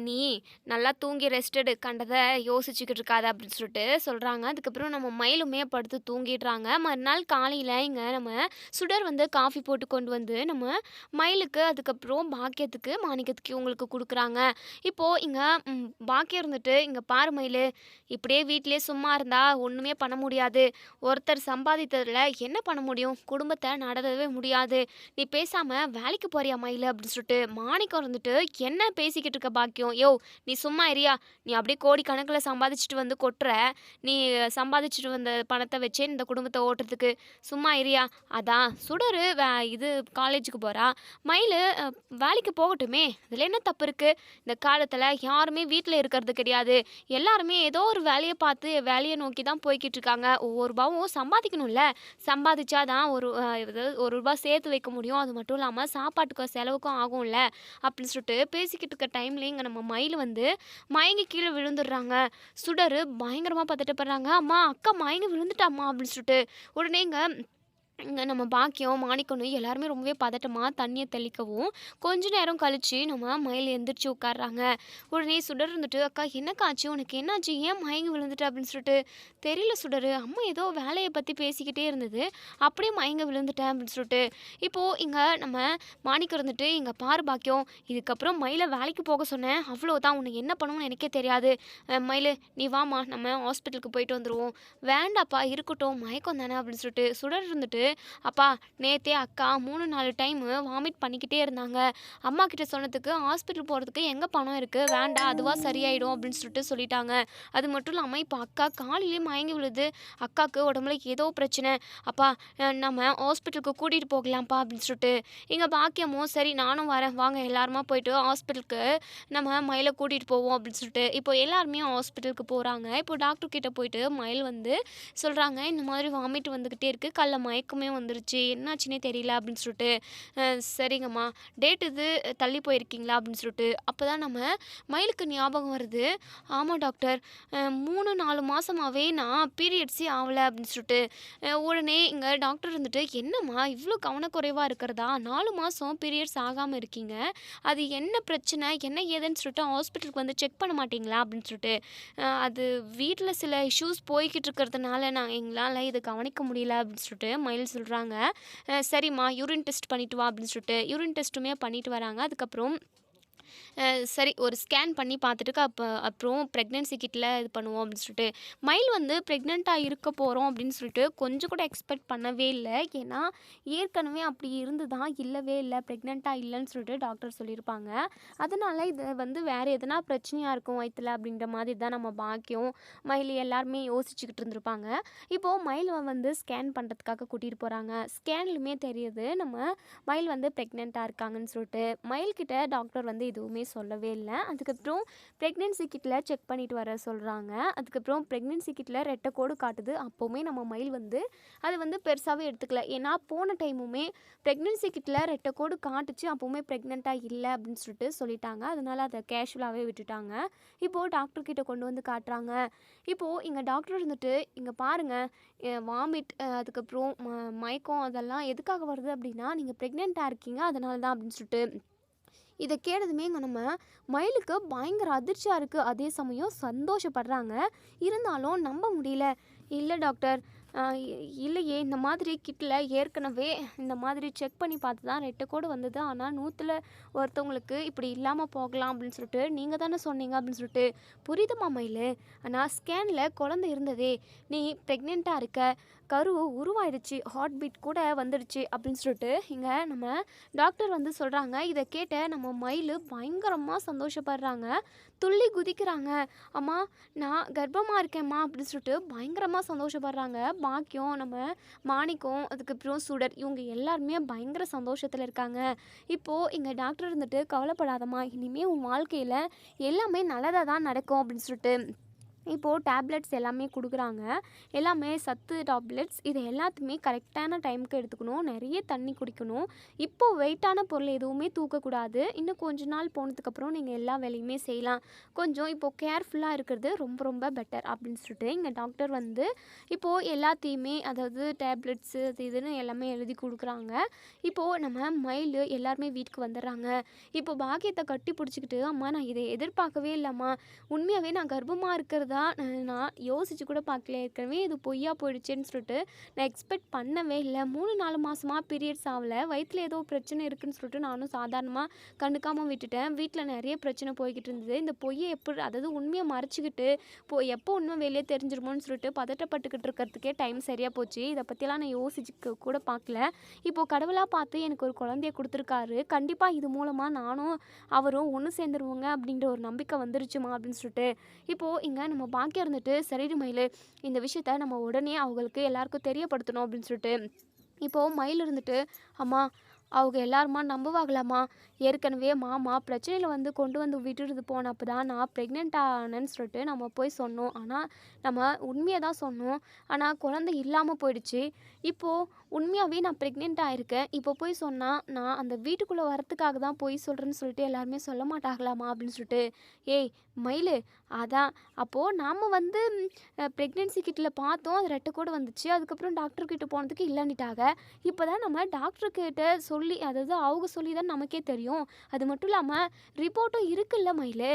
நீ நல்லா தூங்கி ரெஸ்ட் எடு. கண்டத யோசிச்சுக்கிட்டு இருக்காத" அப்படின்னு சொல்லிட்டு சொல்றாங்க. அதுக்கப்புறம் நம்ம மயிலுமே படுத்து தூங்கிடுறாங்க. மறுநாள் காலையில இங்க நம்ம சுடர் வந்து காஃபி போட்டு கொண்டு வந்து நம்ம மயிலுக்கு, அதுக்கப்புறம் பாக்கியத்துக்கு, மாணிக்கத்துக்கு இவங்களுக்கு குடுக்குறாங்க. இப்போ இங்க பாக்கியம் இருந்துட்டு, "இங்க பாரு மயிலு, இப்படியே வீட்டிலேயே சும்மா இருந்தா ஒண்ணுமே பண்ண முடியாது. ஒருத்தர் சம்பாதித்ததுல என்ன பண்ண முடியும்? குடும்பத்த நடத்தவே முடியாது. நீ பேசாம வேலைக்கு போறியா மயிலு?" அப்படின்னு சொல்லிட்டு மாணிக்கம் இருந்துட்டு, "என்ன பேசிக்கிட்டு இருக்க பாக்கியம்? யோவ்! நீ சும்மா இரியா? நீ அப்படியே கோடிக்கணக்கில சம்பாதிச்சுட்டு வந்து கொட்டுற. நீ சம்பாதிச்சுட்டு வந்த பணத்த வச்சே இந்த குடும்பத்த ஓட்டுறதுக்கு சும்மா இரியா? அதான் சுடரு இது காலேஜுக்கு போறா. மயிலு வேலைக்கு போகட்டுமே! இதில என்ன தப்பு இருக்கு? இந்த காலத்தில யாருமே வீட்ல இருக்கிறது கிடையாது. எல்லாருமே ஏதோ ஒரு வேலைய பார்த்து வேலைய நோக்கி தான் போய்க்கிட்டு இருக்காங்க. ஒவ்வொரு ரூபாவும் சம்பாதிக்கணும்ல. சம்பாதிச்சா தான் அதாவது ரூ. 1 சேர்த்து வைக்க முடியும். அது மட்டும் இல்லாம சாப்பாட்டுக்கும் செலவுக்கும் ஆகும்ல. அப்படின்னு சொல்லிட்டு பேசிக்கிட்டு இருக்க டைம்ல இங்க நம்ம மயில் வந்து மயங்கி கீழ விழுந்துடுறாங்க. சுடரு பயங்கரமா பதட்டப்படுறாங்க. "அம்மா, அக்கா மயங்கி விழுந்துட்டாம்மா" அப்படின்னு சொல்லிட்டு. உடனே இங்க இங்க நம்ம பாக்கியம், மாணிக்கம்னு எல்லாருமே ரொம்பவே பதட்டமா தண்ணிய தெளிக்கவும், கொஞ்ச நேரம் கழிச்சு நம்ம மயில் எந்திரிச்சு உட்கார்றாங்க. உடனே சுடர் இருந்துட்டு, "அக்கா என்னக்கா ஆச்சு? உனக்கு என்னாச்சு? ஏன் மயங்கி விழுந்துட்ட?" அப்படின்னு சொல்லிட்டு. "தெரியல சுடரு. அம்மா ஏதோ வேலைய பத்தி பேசிக்கிட்டே இருந்தது. அப்படியே மயங்கி விழுந்துட்டேன்" அப்படின்னு சொல்லிட்டு. இப்போ இங்க நம்ம மாணிக்கம் இருந்துட்டு, "இங்க பாரு பாக்கியம், இதுக்கப்புறம் மயில வேலைக்கு போக சொன்னேன். அவ்வளோதான். உன்ன என்ன பண்ணுவேன்னு எனக்கே தெரியாது. மயிலு நீ வாம்மா, நம்ம ஹாஸ்பிட்டலுக்கு போயிட்டு வந்துருவோம்." "வேண்டாப்பா, இருக்கட்டும். மயக்கம் தானே" அப்படின்னு சொல்லிட்டு. சுடர் இருந்துட்டு, "அப்பா, நேத்தே அக்கா 3, 4 டைமு வாமிட் பண்ணிக்கிட்டே இருந்தாங்க. அம்மா கிட்ட சொன்னதுக்கு ஹாஸ்பிட்டல் போறதுக்கு எங்க பணம் இருக்கு? வேண்டாம், அதுவா சரியாயிடும்" அப்படின்னு சொல்லிட்டு சொல்லிட்டாங்க. அது மட்டும் இல்லாம இப்ப அக்கா காலையிலேயே மயங்கி விழுது. அக்காக்கு உடம்புல ஏதோ பிரச்சனை. "அப்பா, நம்ம ஹாஸ்பிட்டலுக்கு கூட்டிட்டு போகலாம்ப்பா" அப்படின்னு சொல்லிட்டு. எங்க பாக்கியமும், "சரி நானும் வரேன். வாங்க எல்லாருமா போயிட்டு ஹாஸ்பிட்டலுக்கு நம்ம மயில கூட்டிட்டு போவோம்" அப்படின்னு சொல்லிட்டு. இப்போ எல்லாருமே ஹாஸ்பிட்டலுக்கு போறாங்க. இப்போ டாக்டர் கிட்ட போயிட்டு மயில் வந்து சொல்றாங்க, "இந்த மாதிரி வாமிட் வந்துகிட்டே இருக்கு. காலைல மயக்கமே வந்துருச்சு. என்னாச்சுன்னே தெரியல" அப்படின்னு சொல்லிட்டு. சரிங்கம்மா, டேட் இது தள்ளி போயிருக்கீங்களா?" அப்படின்னு சொல்லிட்டு. அப்பதான் நம்ம மயிலுக்கு ஞாபகம் வருது. "ஆமா டாக்டர், 3, 4 மாசமாவே நான் பீரியட்ஸே ஆவல" அப்படின்னு சொல்லிட்டு. உடனே இங்க டாக்டர் இருந்துட்டு, "என்னம்மா இவ்ளோ கவனக்குறைவா இருக்கிறதா? 4 மாசம் பீரியட்ஸ் ஆகாம இருக்கீங்க. அது என்ன பிரச்சனை? என்ன ஏதுன்னு சொல்லிட்டு ஹாஸ்பிட்டலுக்கு வந்து செக் பண்ண மாட்டீங்களா?" அப்படின்னு சொல்லிட்டு. அது வீட்ல சில இஷ்யூஸ் போய்க்கிட்டு இருக்கிறதுனால எங்களால இத கவனிக்க முடியல" அப்படின்னு சொல்லிட்டு மயில் சொல்றாங்க. சரிம்மா, யூரின் டெஸ்ட் பண்ணிட்டு வா" அப்படின்னு சொல்லிட்டு யூரின் டெஸ்ட்டுமே பண்ணிட்டு வராங்க. அதுக்கப்புறம் சரி ஒரு ஸ்கேன் பண்ணி பார்த்துட்டு அப்புறம் ப்ரெக்னன்சி கிட்ல இது பண்ணுவோம் அப்படின்னு சொல்லிட்டு. மயில் வந்து ப்ரெக்னென்ட்டாக இருக்க போகிறோம் அப்படின்னு சொல்லிட்டு கொஞ்சம் கூட எக்ஸ்பெக்ட் பண்ணவே இல்ல. ஏன்னா ஏற்கனவே அப்படி இருந்துதான் இல்லவே இல்ல, ப்ரெக்னென்ட்டாக இல்லன்னு சொல்லிட்டு டாக்டர் சொல்லியிருப்பாங்க. அதனால இது வந்து வேறு எதனா பிரச்சனையா இருக்கும் வயித்துல அப்படின்ற மாதிரி தான் நம்ம பாக்கியம், மயில் எல்லாருமே யோசிச்சுக்கிட்டு இருந்திருப்பாங்க. இப்போது மயில வந்து ஸ்கேன் பண்ணுறதுக்காக கூட்டிகிட்டு போகிறாங்க. ஸ்கேன்லுமே தெரியுது நம்ம மயில் வந்து ப்ரெக்னென்ட்டாக இருக்காங்கன்னு சொல்லிட்டு. மயில்கிட்ட டாக்டர் வந்து எதுவுமே சொல்லவே இல்ல. அதுக்கப்புறம் ப்ரெக்னன்சி கிட்ல செக் பண்ணிட்டு வர சொல்றாங்க. அதுக்கப்புறம் ப்ரெக்னன்சி கிட்ல ரெட்டை கோடு காட்டுது. அப்போவுமே நம்ம மயில் வந்து அது வந்து பெருசாவே எடுத்துக்கல. ஏன்னா போன டைமுமே ப்ரெக்னன்சி கிட்ல ரெட்டை கோடு காட்டுச்சு. அப்போவுமே ப்ரெக்னென்ட்டாக இல்ல அப்படின்னு சொல்லிட்டு சொல்லிட்டாங்க. அதனால அத கேஷுவலாவே விட்டுட்டாங்க. இப்போ டாக்டர் கிட்ட கொண்டு வந்து காட்டுறாங்க. இப்போ இங்க டாக்டர் இருந்துட்டு, "இங்க பாருங்க, வாமிட் அதுக்கப்புறம் மயக்கம் அதெல்லாம் எதுக்காக வருது அப்படின்னா, நீங்க ப்ரெக்னென்ட்டா இருக்கீங்க. அதனால தான்" அப்படின்னு சொல்லிட்டு. இத கேட்டதுமே இங்க நம்ம மயிலுக்கு பயங்கர அதிர்ச்சியா இருக்கு. அதே சமயம் சந்தோஷப்படுறாங்க. இருந்தாலும் நம்ப முடியல. "இல்ல டாக்டர், அ இல்லையே, இந்த மாதிரி கிட்ல ஏற்கனவே இந்த மாதிரி செக் பண்ணி பார்த்து தான் ரெட்டை கோடு வந்தது. ஆனா 100ல ஒருத்தவங்களுக்கு இப்படி இல்லாம போகலாம் அப்படின்னு சொல்லிட்டு நீங்க தானே சொன்னீங்க" அப்படின்னு சொல்லிட்டு. "புரியுதும்மா மயிலு. ஆனா ஸ்கேன்ல குழந்தை இருந்ததே. நீ ப்ரெக்னென்ட்டா இருக்க. கரு உருவாயிடுச்சு. ஹார்ட் பீட் கூட வந்துடுச்சு" அப்படின்னு சொல்லிட்டு இங்க நம்ம டாக்டர் வந்து சொல்றாங்க. இத கேட்ட நம்ம மயிலு பயங்கரமா சந்தோஷப்படுறாங்க. துள்ளி குதிக்கிறாங்க. "அம்மா, நான் கர்ப்பமா இருக்கேன்ம்மா" அப்படின்னு சொல்லிட்டு பயங்கரமா சந்தோஷப்படுறாங்க. பாக்கியம், நம்ம மாணிக்கம், அதுக்கப்புறம் சுடர் இவங்க எல்லாருமே பயங்கர சந்தோஷத்துல இருக்காங்க. இப்போ இங்க டாக்டர் இருந்துட்டு, "கவலைப்படாதம்மா. இனிமே உன் வாழ்க்கையில எல்லாமே நல்லதா தான் நடக்கும்" அப்படின்னு சொல்லிட்டு இப்போது டேப்லெட்ஸ் எல்லாமே கொடுக்குறாங்க. எல்லாமே சத்து டேப்லெட்ஸ். இது எல்லாத்தையுமே கரெக்டான டைமுக்கு எடுத்துக்கணும். நிறைய தண்ணி குடிக்கணும். இப்போது வெயிட்டான பொருள் எதுவுமே தூக்கக்கூடாது. இன்னும் கொஞ்ச நாள் போனதுக்கப்புறம் நீங்கள் எல்லா வேலையுமே செய்யலாம். கொஞ்சம் இப்போது கேர்ஃபுல்லாக இருக்கிறது ரொம்ப ரொம்ப பெட்டர் அப்படின்னு சொல்லிட்டு இங்கே டாக்டர் வந்து இப்போது எல்லாத்தையுமே அதாவது டேப்லெட்ஸு அது இதுன்னு எல்லாமே எழுதி கொடுக்குறாங்க. இப்போது நம்ம மயில் எல்லாருமே வீட்டுக்கு வந்துடுறாங்க. இப்போ பாக்கியத்தை கட்டி பிடிச்சிக்கிட்டு, அம்மா நான் இதை எதிர்பார்க்கவே இல்லைம்மா, உண்மையாகவே நான் கர்ப்பமாக இருக்கிறதா நான் யோசிச்சு கூட பார்க்கல, ஏற்கனவே இது பொய்யா போயிடுச்சேன்னு சொல்லிட்டு நான் எக்ஸ்பெக்ட் பண்ணவே இல்லை. 3-4 மாதமாக பீரியட்ஸ் ஆகலை, வயிற்றில் ஏதோ பிரச்சனை இருக்குதுன்னு சொல்லிட்டு நானும் சாதாரணமாக கண்டுக்காமல் விட்டுட்டேன். வீட்டில் நிறைய பிரச்சனை போய்கிட்டு இருந்தது. இந்த பொய்யை எப்படி அதாவது உண்மையை மறைச்சிக்கிட்டு எப்போ உண்மை வெளியே தெரிஞ்சிருமோன்னு சொல்லிட்டு பதட்டப்பட்டுக்கிட்டு இருக்கிறதுக்கே டைம் சரியாக போச்சு. இதை பற்றிலாம் நான் யோசிச்சு கூட பார்க்கல. இப்போது கடவுளாக பார்த்து எனக்கு ஒரு குழந்தைய கொடுத்துருக்காரு. கண்டிப்பாக இது மூலமாக நானும் அவரும் ஒன்று சேர்ந்துருவோங்க அப்படிங்கிற ஒரு நம்பிக்கை வந்துருச்சுமா அப்படின்னு சொல்லிட்டு இப்போது இங்கே நம்ம பாக்கியம் இருந்துட்டு சரிடி மயில், இந்த விஷயத்த நம்ம உடனே அவங்களுக்கு எல்லாருக்கும் தெரியப்படுத்தணும் அப்படின்னு சொல்லிட்டு இப்போது மயில் இருந்துட்டு, அம்மா அவங்க எல்லாருமா நம்புவாங்களாம்மா, ஏற்கனவே மாமா பிரச்சனையில் வந்து கொண்டு வந்து விட்டுட்டு போனப்போ தான் நான் ப்ரெக்னென்ட் ஆனேன்னு சொல்லிட்டு நம்ம போய் சொன்னோம். ஆனால் நம்ம உண்மையை தான் சொன்னோம். ஆனால் குழந்தை இல்லாமல் போயிடுச்சு. இப்போது உண்மையாகவே நான் ப்ரெக்னென்ட் ஆகிருக்கேன். இப்போ போய் சொன்னால் நான் அந்த வீட்டுக்குள்ளே வரத்துக்காக தான் போய் சொல்கிறேன்னு சொல்லிட்டு எல்லாருமே சொல்ல மாட்டாங்களாம்மா அப்படின்னு சொல்லிட்டு, ஏய் மயில், அதான் அப்போது நாம் வந்து ப்ரெக்னென்சி கிட்டில் பார்த்தோம், அது ரெட்டைக்கூட வந்துச்சு. அதுக்கப்புறம் டாக்டர்கிட்ட போனதுக்கு இல்லைன்னுட்டாங்க. இப்போ தான் நம்ம டாக்டர்கிட்ட சொல்லி அதாவது அவங்க சொல்லி தான் நமக்கே தெரியும். அது மட்டும் இல்லாமல் ரிப்போர்ட்டும் இருக்குல்ல மயில்,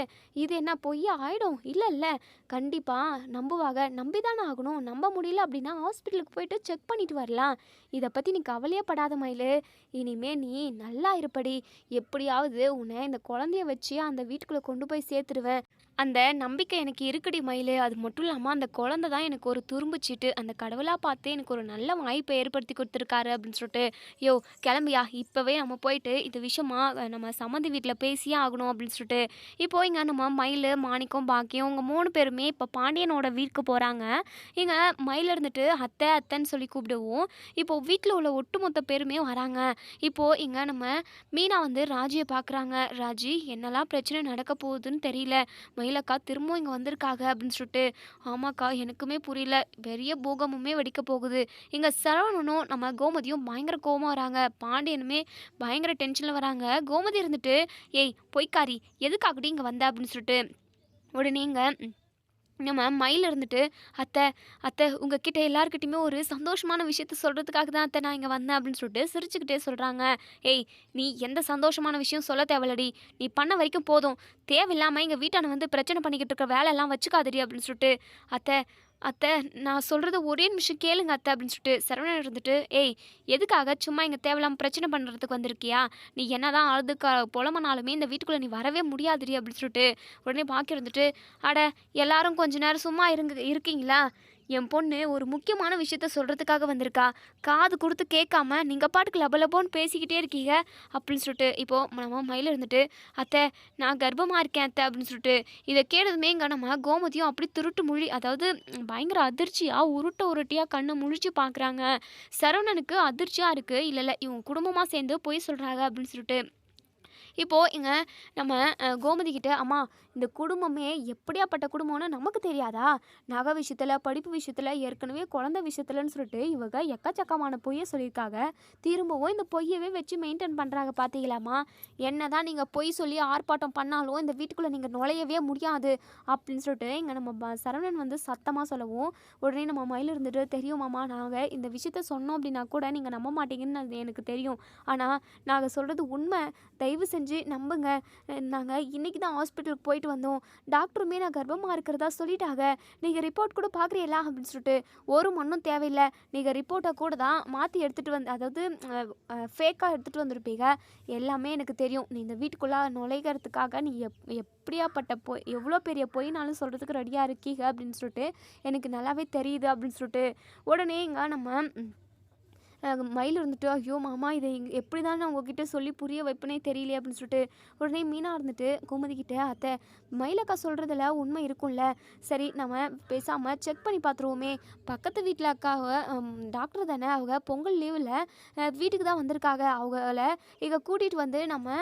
இது என்ன பொய் ஆகிடும்? இல்லைல்ல, கண்டிப்பாக நம்புவாங்க. நம்பி தானே ஆகணும். நம்ப முடியல அப்படின்னா ஹாஸ்பிட்டலுக்கு போயிட்டு செக் பண்ணிட்டு வரலாம். இதை பற்றி நீ கவலையே படாத மயில், இனிமே நீ நல்லா இருப்படி. எப்படியாவது உன்னை இந்த குழந்தைய வச்சு அந்த வீட்டுக்குள்ளே கொண்டு போய் சேர்த்துருவேன். அந்த நம்பிக்கை எனக்கு இருக்குடி மயில். அது மட்டும் இல்லாமல் அந்த குழந்தை தான் எனக்கு ஒரு துரும்புச்சீட்டு. அந்த கடவுளாக பார்த்து எனக்கு ஒரு நல்ல வாய்ப்பை ஏற்படுத்தி கொடுத்துருக்காரு அப்படின்னு சொல்லிட்டு, யோ கிளம்பியா, இப்போவே நம்ம போயிட்டு இது விஷயமா நம்ம சம்மந்தி வீட்டில் பேசியே ஆகணும் அப்படின்னு சொல்லிட்டு இப்போது இங்கே நம்ம மயில், மாணிக்கம், பாக்கியம் உங்கள் 3 பேருமே இப்போ பாண்டியனோட வீட்டுக்கு போகிறாங்க. இங்கே மயில் இருந்துட்டு அத்தை அத்தைன்னு சொல்லி கூப்பிடுவோம். இப்போது வீட்டில் உள்ள ஒட்டுமொத்த பேருமே வராங்க. இப்போது இங்கே நம்ம மீனா வந்து ராஜியை பார்க்குறாங்க. ராஜி, என்னெல்லாம் பிரச்சனை நடக்க போகுதுன்னு தெரியல, மயிலக்கா திரும்பவும் இங்கே வந்திருக்காங்க அப்படின்னு சொல்லிட்டு. ஆமாக்கா, எனக்குமே புரியல, பெரிய பூகமுமே வெடிக்க போகுது. இங்கே சரவணனும் நம்ம கோமதியும் பயங்கர கோவமாக வராங்க. பாண்டியனுமே பயங்கர டென்ஷனில் வராங்க. கோமதி இருந்துட்டு, ஏய் பொய்க்காரி, எதுக்காகடி இங்கே வந்த அப்படின்னு சொல்லிட்டு உடனே இங்கே நம்ம மயில் இருந்துட்டு, அத்தை அத்தை உங்ககிட்ட எல்லாருக்கிட்டையுமே ஒரு சந்தோஷமான விஷயத்த சொல்கிறதுக்காக தான் அத்தை நான் இங்கே வந்தேன் அப்படின்னு சொல்லிட்டு சிரிச்சுக்கிட்டே சொல்கிறாங்க. ஏய், நீ எந்த சந்தோஷமான விஷயம் சொல்ல தேவையில்லடி, நீ பண்ண வரைக்கும் போதும். தேவையில்லாமல் எங்கள் வீட்டான வந்து பிரச்சனை பண்ணிக்கிட்டு இருக்க வேலையெல்லாம் வச்சுக்காதடி அப்படின்னு சொல்லிட்டு, அத்தை அத்தை நான் சொல்கிறது ஒரே நிமிஷம் கேளுங்க அத்தை அப்படின்னு சொல்லிட்டு சரவணன் இருந்துட்டு, ஏய் எதுக்காக சும்மா இங்கே தேவையில்லாமல் பிரச்சனை பண்ணுறதுக்கு வந்திருக்கியா? நீ என்ன தான் அழுதுக்க புலம்பனாலுமே இந்த வீட்டுக்குள்ளே நீ வரவே முடியாதுடி அப்படின்னு சொல்லிட்டு உடனே பாக்கி இருந்துட்டு, அட எல்லாரும் கொஞ்ச நேரம் சும்மா இருக்கீங்களா? என் பொண்ணு ஒரு முக்கியமான விஷயத்த சொல்கிறதுக்காக வந்திருக்கா. காது கொடுத்து கேட்காம நீங்கள் பாட்டுக்கு லபலபோன்னு பேசிக்கிட்டே இருக்கீங்க அப்படின்னு சொல்லிட்டு இப்போது நம்ம மயில் இருந்துட்டு, அத்தை நான் கர்ப்பமாக இருக்கேன் அத்தை அப்படின்னு சொல்லிட்டு இதை கேட்டதுமே இங்கே நம்ம கோமதியும் அப்படி திருட்டு முழி அதாவது பயங்கர அதிர்ச்சியாக உருட்டியாக கண்ணை முழிச்சு பார்க்குறாங்க. சரவணனுக்கு அதிர்ச்சியாக இருக்குது. இல்லை இவங்க குடும்பமாக சேர்ந்து போய் சொல்கிறாங்க அப்படின்னு சொல்லிட்டு இப்போது இங்கே நம்ம கோமதி கிட்ட, அம்மா இந்த குடும்பமே எப்படியாப்பட்ட குடும்பம்னு நமக்கு தெரியாதா? நகை விஷயத்தில், படிப்பு விஷயத்தில், ஏற்கனவே குழந்தை விஷயத்துலன்னு சொல்லிட்டு இவங்க எக்கச்சக்கமான பொய்யை சொல்லியிருக்காங்க. திரும்பவும் இந்த பொய்யவே வச்சு மெயின்டைன் பண்ணுறாங்க பார்த்தீங்களாம்மா. என்ன தான் நீங்கள் பொய் சொல்லி ஆர்ப்பாட்டம் பண்ணாலும் இந்த வீட்டுக்குள்ளே நீங்கள் நுழையவே முடியாது அப்படின்னு சொல்லிட்டு இங்கே நம்ம சரவணன் வந்து சத்தமாக சொல்லவும் உடனே நம்ம மயில் இருந்துட்டு, தெரியுமாம்மா நாங்கள் இந்த விஷயத்த சொன்னோம் அப்படின்னா கூட நீங்கள் நம்ப மாட்டீங்கன்னு அது எனக்கு தெரியும். ஆனால் நாங்கள் சொல்கிறது உண்மை, தயவு செஞ்சு நம்புங்க. நாங்கள் இன்றைக்கி தான் ஹாஸ்பிட்டலுக்கு போயிட்டு வந்தோம். டாக்டருமே நான் கர்ப்பமாக இருக்கிறதா சொல்லிட்டாங்க. நீங்கள் ரிப்போர்ட் கூட பார்க்குறீங்களா அப்படின்னு சொல்லிட்டு, ஒரு மண்ணும் தேவையில்லை, நீங்கள் ரிப்போர்ட்டை கூட தான் மாற்றி எடுத்துகிட்டு வந்து அதாவது ஃபேக்காக எடுத்துகிட்டு வந்திருப்பீங்க. எல்லாமே எனக்கு தெரியும். நீ இந்த வீட்டுக்குள்ளே நுழைகிறதுக்காக நீ எப்படியாப்பட்ட பொய், எவ்வளோ பெரிய பொய்னாலும் சொல்கிறதுக்கு ரெடியாக இருக்கீங்க அப்படின்னு சொல்லிட்டு எனக்கு நல்லாவே தெரியுது அப்படின்னு சொல்லிட்டு உடனே இங்கே நம்ம மயில் இருந்துட்டு ஐயோ மாமா இதை எப்படி தான் நான் உங்ககிட்ட சொல்லி புரிய வைப்பனே தெரியலையே அப்படின்னு சொல்லிட்டு உடனே மீனா இருந்துட்டு கோமதி கிட்ட அத்தை மயிலக்கா சொல்கிறதுல உண்மை இருக்கும்ல, சரி நம்ம பேசாமல் செக் பண்ணி பார்த்துருவோமே, பக்கத்து வீட்டில் அக்காவை டாக்டர் தானே அவங்க பொங்கல் லீவில் வீட்டுக்கு தான் வந்திருக்காங்க, அவங்கள இங்கே கூட்டிகிட்டு வந்து நம்ம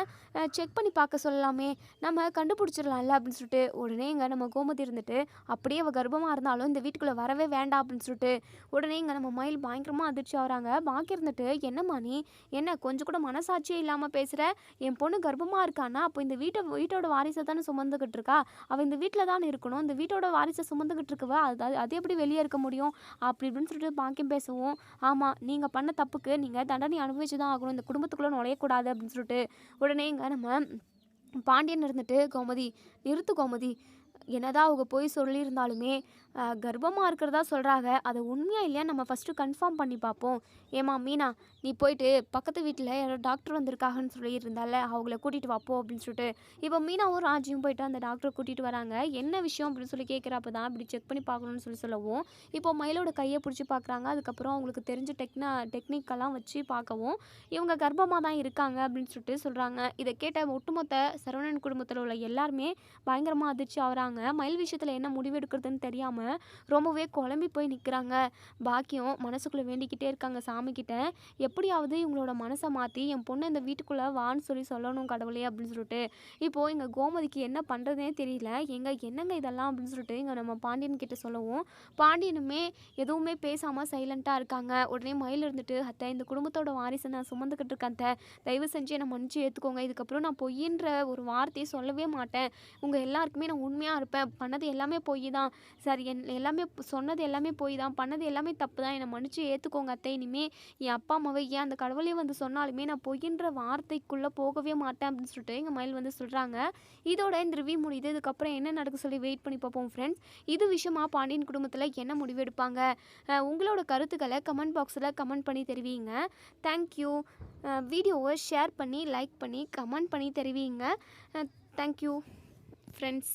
செக் பண்ணி பார்க்க சொல்லலாமே, நம்ம கண்டுபிடிச்சிடலாம்ல அப்படின்னு சொல்லிட்டு உடனே இங்கே நம்ம கோமதி இருந்துட்டு அப்படியே அவள் கர்ப்பமாக இருந்தாலும் இந்த வீட்டுக்குள்ளே வரவே வேண்டாம் அப்படின்னு சொல்லிட்டு உடனே இங்கே நம்ம மயில் பயங்கரமாக அதிர்ச்சி ஆகிறாங்க. பாக்கி இருந்துட்டு என்னம்மா நீ என்ன கொஞ்சம் கூட மனசாட்சியே இல்லாமல் பேசுகிற, என் பொண்ணு கர்ப்பமாக இருக்கானா அப்போ இந்த வீட்டோட வாரிசை தானே சுமந்துக்கிட்டு இருக்கா, அவள் இந்த வீட்டில் தானே இருக்கணும், இந்த வீட்டோட வாரிசை சுமந்துக்கிட்டு இருக்கவ அது எப்படி வெளியே இருக்க முடியும் அப்படி இப்படின்னு சொல்லிட்டு பாக்கியம் பேசுவோம். ஆமாம் நீங்கள் பண்ண தப்புக்கு நீங்கள் தண்டனை அனுபவிச்சு தான் ஆகணும், இந்த குடும்பத்துக்குள்ளே நுழையக்கூடாது அப்படின்னு சொல்லிட்டு உடனே இங்கே நம்ம பாண்டியன் இருந்துட்டு கோமதி நிறுத்து கோமதி, என்னதான் அவங்க போய் சொல்லியிருந்தாலுமே கர்ப்பமாக இருக்கிறதா சொல்கிறாங்க, அது உண்மையாக இல்லையா நம்ம ஃபஸ்ட்டு கன்ஃபார்ம் பண்ணி பார்ப்போம். ஏமா மீனா நீ போயிட்டு பக்கத்து வீட்டில் யாரோ டாக்டர் வந்திருக்காங்கன்னு சொல்லியிருந்தால அவங்கள கூட்டிகிட்டு வாப்போ அப்படின்னு சொல்லிட்டு இப்போ மீனாவும் ராஜியும் போயிட்டு அந்த டாக்டரை கூட்டிகிட்டு வராங்க. என்ன விஷயம் அப்படின்னு சொல்லி கேட்குறப்ப தான் இப்படி செக் பண்ணி பார்க்கணுன்னு சொல்லவும் இப்போ மயிலோட கையை பிடிச்சி பார்க்குறாங்க. அதுக்கப்புறம் அவங்களுக்கு தெரிஞ்ச டெக்னிக்கெல்லாம் வச்சு பார்க்கவும் இவங்க கர்ப்பமாக தான் இருக்காங்க அப்படின்னு சொல்லிட்டு சொல்கிறாங்க. இதை கேட்ட ஒட்டுமொத்த சரவணன் குடும்பத்தில் உள்ள எல்லாருமே பயங்கரமாக அதிர்ச்சி ஆகுறாங்க. மயில் விஷயத்தில் என்ன முடிவு எடுக்கிறதுன்னு தெரியாமல் ரொம்பவே குழம்பி போய் நிற்கிறாங்க. பாக்கியம் மனசுக்குள்ளே வேண்டிக்கிட்டே இருக்காங்க சாமிக்கிட்ட, எப்படியாவது இவங்களோட மனசை மாற்றி என் பொண்ணு இந்த வீட்டுக்குள்ளே வான்னு சொல்லணும் கடவுளே அப்படின்னு சொல்லிட்டு இப்போது எங்கள் கோமதிக்கு என்ன பண்ணுறதுனே தெரியல, என்னங்க இதெல்லாம் அப்படின்னு சொல்லிட்டு இங்கே நம்ம பாண்டியன் கிட்ட சொல்லவும் பாண்டியனுமே எதுவுமே பேசாமல் சைலண்ட்டாக இருக்காங்க. உடனே மயில் இருந்துட்டு அத்தை இந்த குடும்பத்தோட வாரிசை நான் சுமந்துக்கிட்டு இருக்கேன் அத்தை, தயவு செஞ்சு என்னை மன்னிச்சு ஏற்றுக்கோங்க, இதுக்கப்புறம் நான் பொய்யின்ற ஒரு வார்த்தையை சொல்லவே மாட்டேன், உங்கள் எல்லாருக்குமே நான் உண்மையாக இருப்பேன், பண்ணது எல்லாமே பொய் தான், சரி எல்லாமே சொன்னது எல்லாமே போய் தான், பண்ணது எல்லாமே தப்பு தான், என்னை மன்னிச்சு ஏற்றுக்கோங்க அத்தை, இனிமேல் என் அப்பா அம்மாவை ஏன் அந்த கடவுளே வந்து சொன்னாலுமே நான் பொய்யின்ற வார்த்தைக்குள்ளே போகவே மாட்டேன் அப்படின்னு சொல்லிட்டு எங்கள் மயில் வந்து சொல்கிறாங்க. இதோட இந்த ரிவ்யூ முடியுது. இதுக்கப்புறம் என்ன நடக்க சொல்லி வெயிட் பண்ணி பார்ப்போம் ஃப்ரெண்ட்ஸ். இது விஷயமா பாண்டியன் குடும்பத்தில் என்ன முடிவு எடுப்பாங்க, உங்களோட கருத்துக்களை கமெண்ட் பாக்ஸில் கமெண்ட் பண்ணி தெரிவிங்க. தேங்க்யூ. வீடியோவை ஷேர் பண்ணி லைக் பண்ணி கமெண்ட் பண்ணி தெரிவிங்க. Thank you friends.